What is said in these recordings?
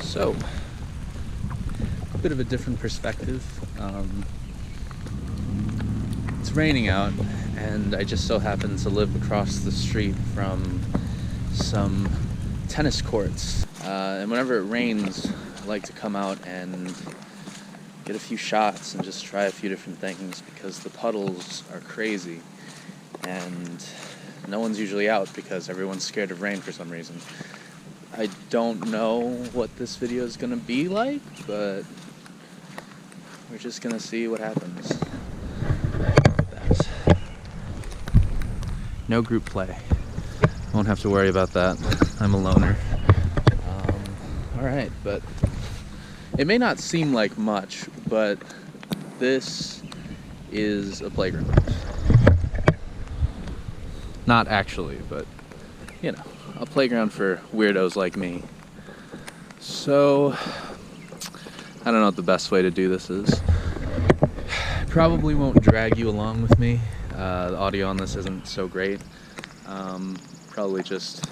So, a bit of a different perspective. It's raining out, and I just so happen to live across the street from some tennis courts. And whenever it rains, I like to come out and get a few shots and just try a few different things because the puddles are crazy and no one's usually out because everyone's scared of rain for some reason. I don't know what this video is going to be like, but we're just going to see what happens. No group play. Won't have to worry about that. I'm a loner. Alright, but it may not seem like much, but this is a playground. Not actually, but you know, a playground for weirdos like me. So, I don't know what the best way to do this is. Probably won't drag you along with me. The audio on this isn't so great. Probably just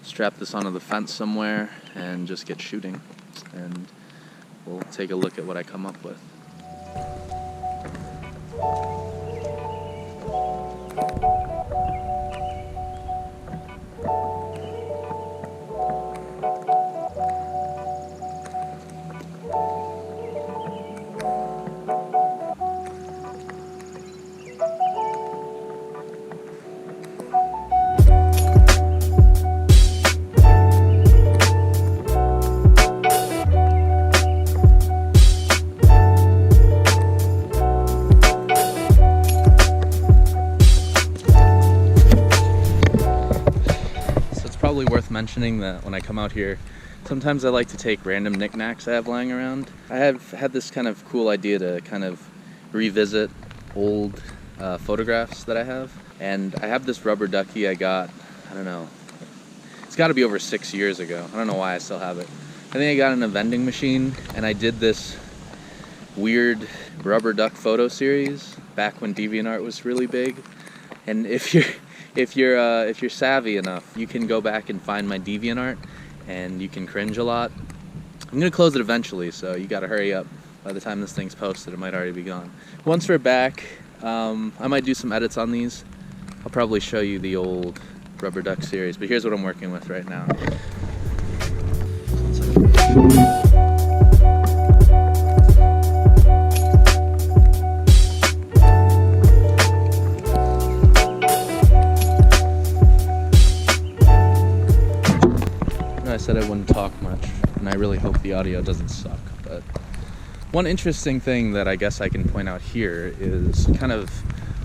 strap this onto the fence somewhere and just get shooting. And we'll take a look at what I come up with. Probably worth mentioning that when I come out here, sometimes I like to take random knickknacks I have lying around. I have had this kind of cool idea to kind of revisit old photographs that I have. And I have this rubber ducky I got, I don't know, it's got to be over 6 years ago. I don't know why I still have it. I think I got it in a vending machine, and I did this weird rubber duck photo series back when DeviantArt was really big. And if you're savvy enough, you can go back and find my DeviantArt, and you can cringe a lot. I'm gonna close it eventually, so you gotta hurry up. By the time this thing's posted, it might already be gone. Once we're back, I might do some edits on these. I'll probably show you the old rubber duck series, but here's what I'm working with right now. I said I wouldn't talk much, and I really hope the audio doesn't suck, but one interesting thing that I guess I can point out here is kind of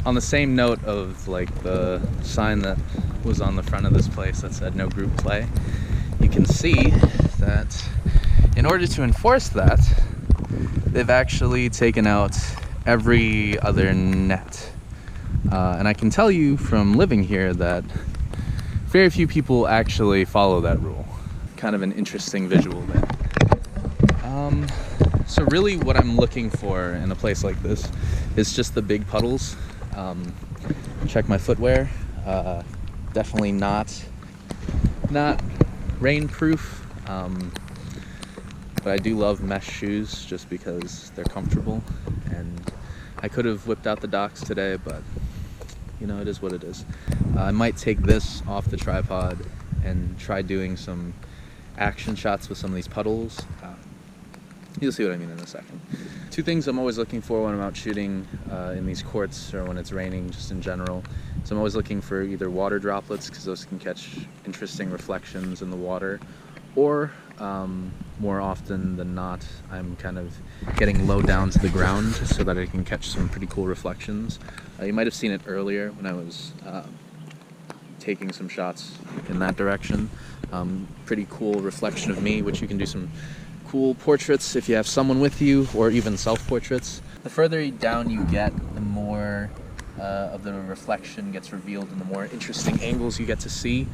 on the same note of like the sign that was on the front of this place that said no group play. You can see that in order to enforce that, they've actually taken out every other net. And I can tell you from living here that very few people actually follow that rule. Kind of an interesting visual there. So really what I'm looking for in a place like this is just the big puddles. Check my footwear. Definitely not rainproof, but I do love mesh shoes just because they're comfortable, and I could have whipped out the docks today, but you know, it is what it is. I might take this off the tripod and try doing some action shots with some of these puddles. You'll see what I mean in a second. Two things I'm always looking for when I'm out shooting in these courts or when it's raining, just in general. So I'm always looking for either water droplets, because those can catch interesting reflections in the water, or more often than not, I'm kind of getting low down to the ground so that I can catch some pretty cool reflections. You might have seen it earlier when I was taking some shots in that direction. Pretty cool reflection of me, which you can do some cool portraits if you have someone with you, or even self-portraits. The further down you get, the more of the reflection gets revealed and the more interesting angles you get to see.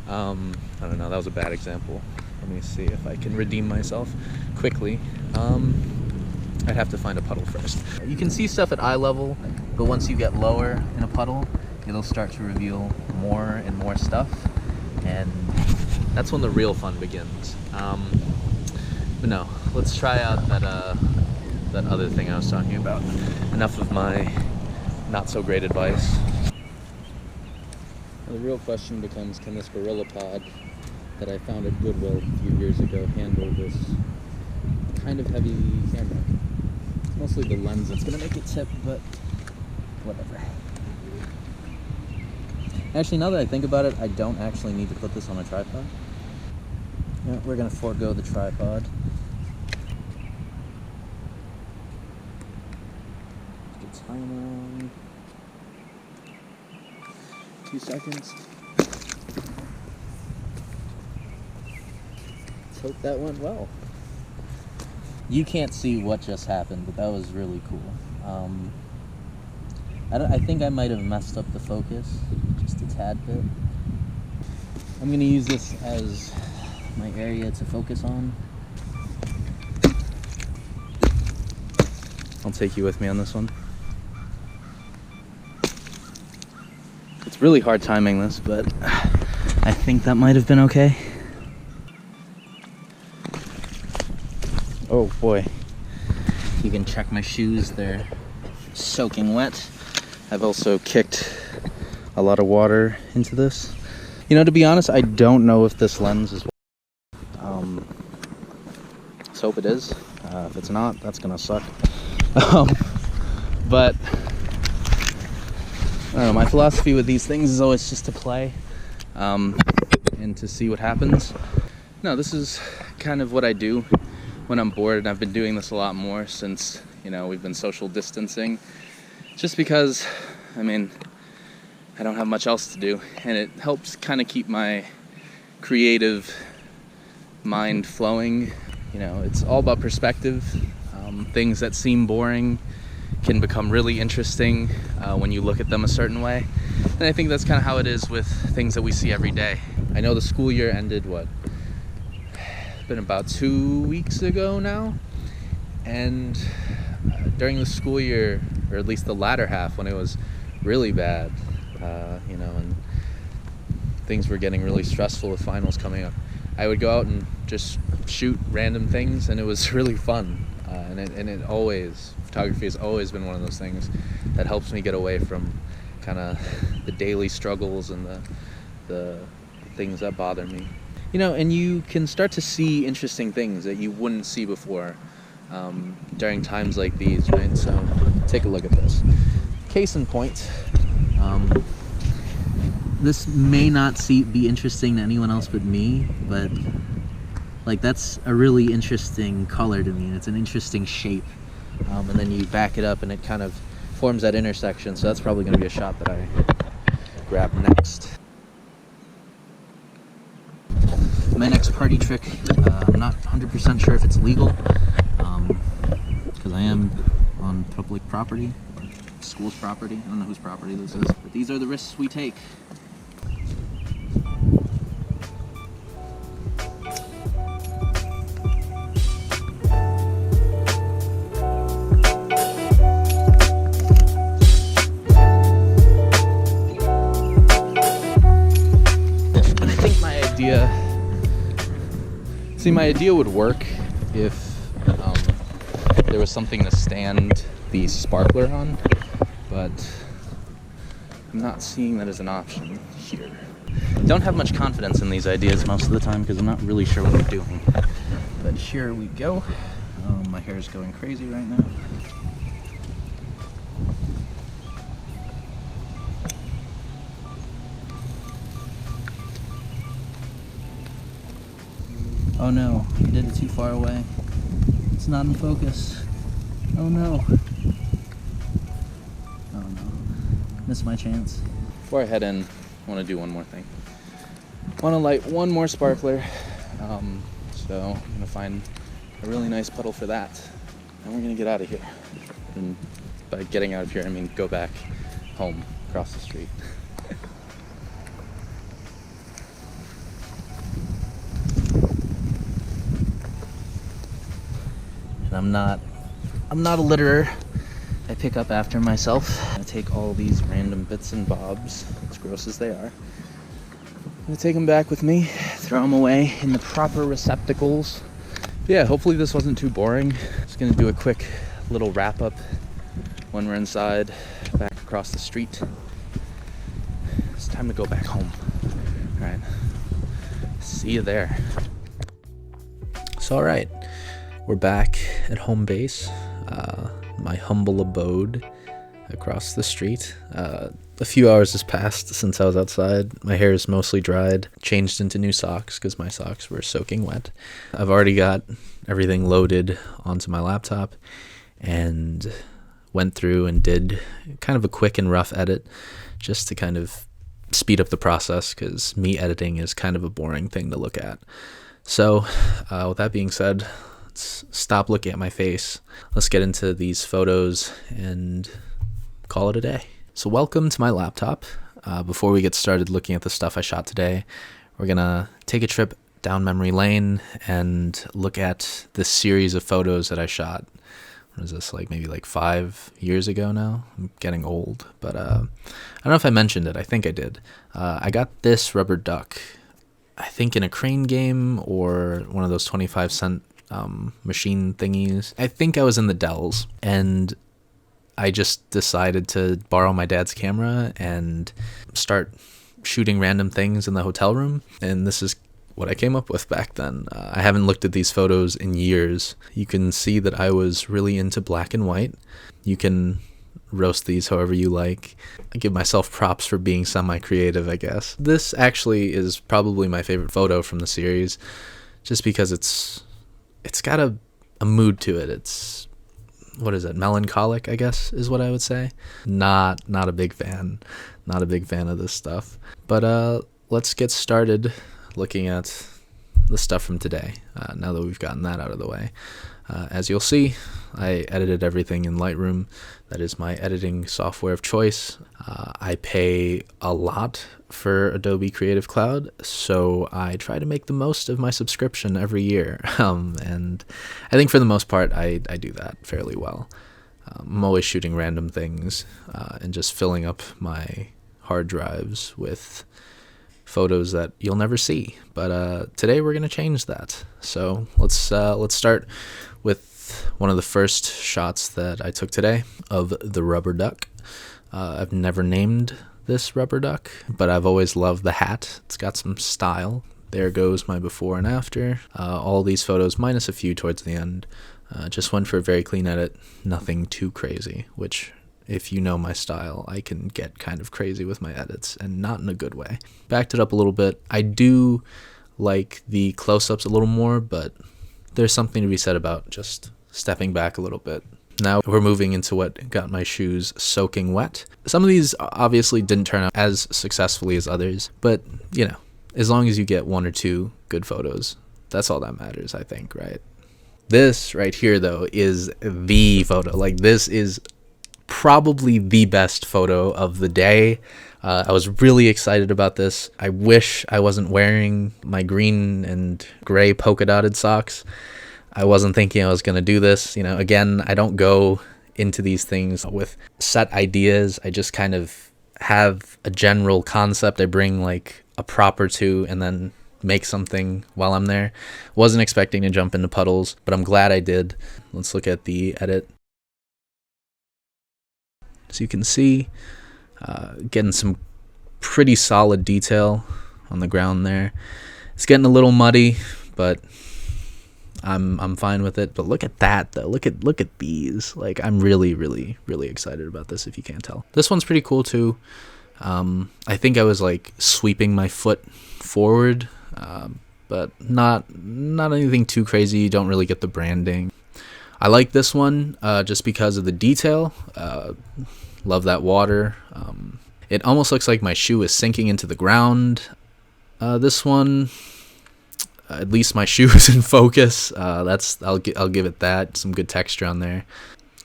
I don't know, that was a bad example. Let me see if I can redeem myself quickly. I'd have to find a puddle first. You can see stuff at eye level, but once you get lower in a puddle, it'll start to reveal more and more stuff, and that's when the real fun begins. But no, let's try out that other thing I was talking about. Enough of my not so great advice. The real question becomes, can this GorillaPod that I found at Goodwill a few years ago handle this kind of heavy camera? It's mostly the lens that's gonna make it tip, but whatever. Actually, now that I think about it, I don't actually need to put this on a tripod. Yeah, we're gonna forego the tripod. Get time on. 2 seconds. Let's hope that went well. You can't see what just happened, but that was really cool. I think I might have messed up the focus just a tad bit. I'm going to use this as my area to focus on. I'll take you with me on this one. It's really hard timing this, but I think that might have been okay. Oh boy. You can check my shoes, they're soaking wet. I've also kicked a lot of water into this. You know, to be honest, I don't know if this lens is let's hope it is. If it's not, that's gonna suck. But I don't know, my philosophy with these things is always just to play and to see what happens. No, this is kind of what I do when I'm bored, and I've been doing this a lot more since, you know, we've been social distancing. Just because, I mean, I don't have much else to do, and it helps kind of keep my creative mind flowing. You know, it's all about perspective. Things that seem boring can become really interesting when you look at them a certain way. And I think that's kind of how it is with things that we see every day. I know the school year ended, it's been about 2 weeks ago now. And during the school year, or at least the latter half, when it was really bad, you know, and things were getting really stressful with finals coming up, I would go out and just shoot random things, and it was really fun. And it always, photography has always been one of those things that helps me get away from kind of the daily struggles and the things that bother me. You know, and you can start to see interesting things that you wouldn't see before during times like these, right? So take a look at this. Case in point, this may not be interesting to anyone else but me, but like, that's a really interesting color to me, and it's an interesting shape. And then you back it up and it kind of forms that intersection, so that's probably going to be a shot that I grab next. My next party trick, I'm not 100% sure if it's legal, because I am on public property, or school's property. I don't know whose property this is, but these are the risks we take. My idea would work if there was something to stand the sparkler on, but I'm not seeing that as an option here. Don't have much confidence in these ideas most of the time because I'm not really sure what I'm doing. But here we go. My hair is going crazy right now. Oh no, I did it too far away. It's not in focus. Oh no. Oh no. Missed my chance. Before I head in, I want to do one more thing. I want to light one more sparkler. So I'm going to find a really nice puddle for that. And we're going to get out of here. And by getting out of here, I mean go back home across the street. I'm not a litterer. I pick up after myself. I take all these random bits and bobs, as gross as they are. I'm gonna take them back with me, throw them away in the proper receptacles, Yeah, hopefully this wasn't too boring. Just gonna do a quick little wrap up when we're inside, back across the street. It's time to go back home. All right, see you there. So, all right, we're back at home base, my humble abode across the street. A few hours has passed since I was outside. My hair is mostly dried, changed into new socks because my socks were soaking wet. I've already got everything loaded onto my laptop and went through and did kind of a quick and rough edit just to kind of speed up the process, because me editing is kind of a boring thing to look at. So with that being said, let's stop looking at my face. Let's get into these photos and call it a day. So welcome to my laptop. Before we get started looking at the stuff I shot today, we're gonna take a trip down memory lane and look at this series of photos that I shot. What is this, maybe 5 years ago now? I'm getting old, but I don't know if I mentioned it. I think I did. I got this rubber duck, I think in a crane game or one of those 25-cent machine thingies. I think I was in the Dells, and I just decided to borrow my dad's camera and start shooting random things in the hotel room. And this is what I came up with back then. I haven't looked at these photos in years. You can see that I was really into black and white. You can roast these however you like. I give myself props for being semi-creative, I guess. This actually is probably my favorite photo from the series, just because it's got a mood to it. It's, what is it, melancholic, I guess is what I would say. Not a big fan of this stuff. But let's get started looking at the stuff from today, now that we've gotten that out of the way. As you'll see, I edited everything in Lightroom. That is my editing software of choice. I pay a lot for Adobe Creative Cloud, so I try to make the most of my subscription every year. And I think for the most part, I do that fairly well. I'm always shooting random things and just filling up my hard drives with photos that you'll never see. But today we're going to change that. So let's start with one of the first shots that I took today of the rubber duck. I've never named this rubber duck, but I've always loved the hat. It's got some style. There goes my before and after. All these photos, minus a few towards the end, just went for a very clean edit. Nothing too crazy, which, if you know my style, I can get kind of crazy with my edits, and not in a good way. Backed it up a little bit. I do like the close-ups a little more, but there's something to be said about just stepping back a little bit. Now we're moving into what got my shoes soaking wet. Some of these obviously didn't turn out as successfully as others, but, as long as you get one or two good photos, that's all that matters, I think, right? This right here, though, is the photo. This is probably the best photo of the day. I was really excited about this. I wish I wasn't wearing my green and gray polka dotted socks. I wasn't thinking I was going to do this. Again, I don't go into these things with set ideas. I just kind of have a general concept. I bring a prop or two and then make something while I'm there. Wasn't expecting to jump into puddles, but I'm glad I did. Let's look at the edit. So you can see, getting some pretty solid detail on the ground there. It's getting a little muddy, but I'm fine with it. But look at that, though. Look at these. I'm really, really, really excited about this, if you can't tell. This one's pretty cool too. I think I was sweeping my foot forward, but not anything too crazy. You don't really get the branding. I like this one just because of the detail. Love that water. It almost looks like my shoe is sinking into the ground. This one, at least my shoe is in focus. I'll give it that. Some good texture on there.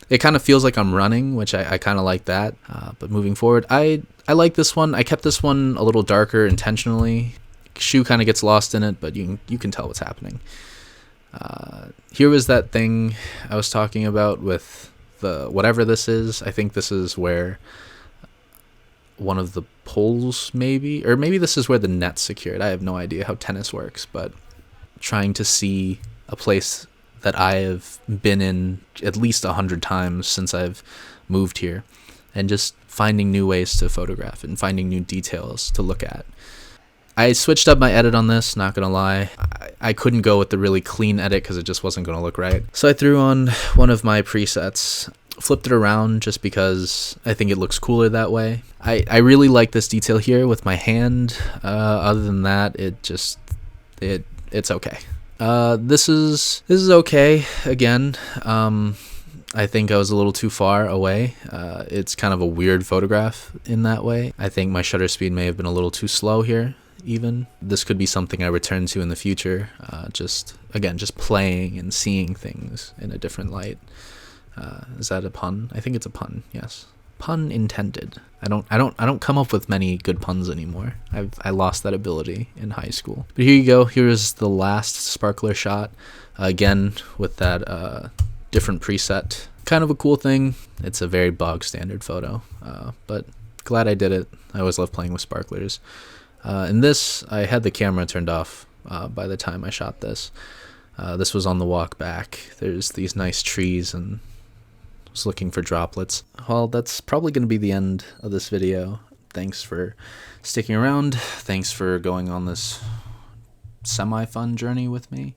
It kind of feels like I'm running, which I kind of like that. But moving forward, I like this one. I kept this one a little darker intentionally. Shoe kind of gets lost in it, but you can tell what's happening. Here was that thing I was talking about with the whatever this is. I think this is where one of the poles, or maybe this is where the net's secured. I have no idea how tennis works, but trying to see a place that I have been in at least 100 times since I've moved here, and just finding new ways to photograph and finding new details to look at. I switched up my edit on this, not gonna lie. I couldn't go with the really clean edit because it just wasn't gonna look right. So I threw on one of my presets, flipped it around just because I think it looks cooler that way. I really like this detail here with my hand. Other than that, it's okay. This is okay. Again, I think I was a little too far away. It's kind of a weird photograph in that way. I think my shutter speed may have been a little too slow here. Even this could be something I return to in the future. Just playing and seeing things in a different light. Is that a pun? I think it's a pun. Yes, pun intended. I don't come up with many good puns anymore. I lost that ability in high school. But here you go. Here is the last sparkler shot. Again with that different preset. Kind of a cool thing. It's a very bog standard photo, but glad I did it. I always love playing with sparklers. In this, I had the camera turned off by the time I shot this. This was on the walk back. There's these nice trees, and I was looking for droplets. Well, that's probably going to be the end of this video. Thanks for sticking around. Thanks for going on this semi-fun journey with me.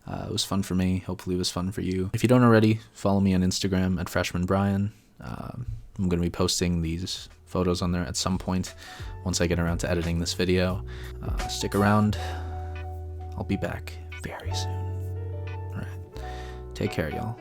It was fun for me. Hopefully it was fun for you. If you don't already, follow me on Instagram at FreshmanBrian. I'm going to be posting these photos on there at some point once I get around to editing this video. Stick around. I'll be back very soon. All right. Take care, y'all.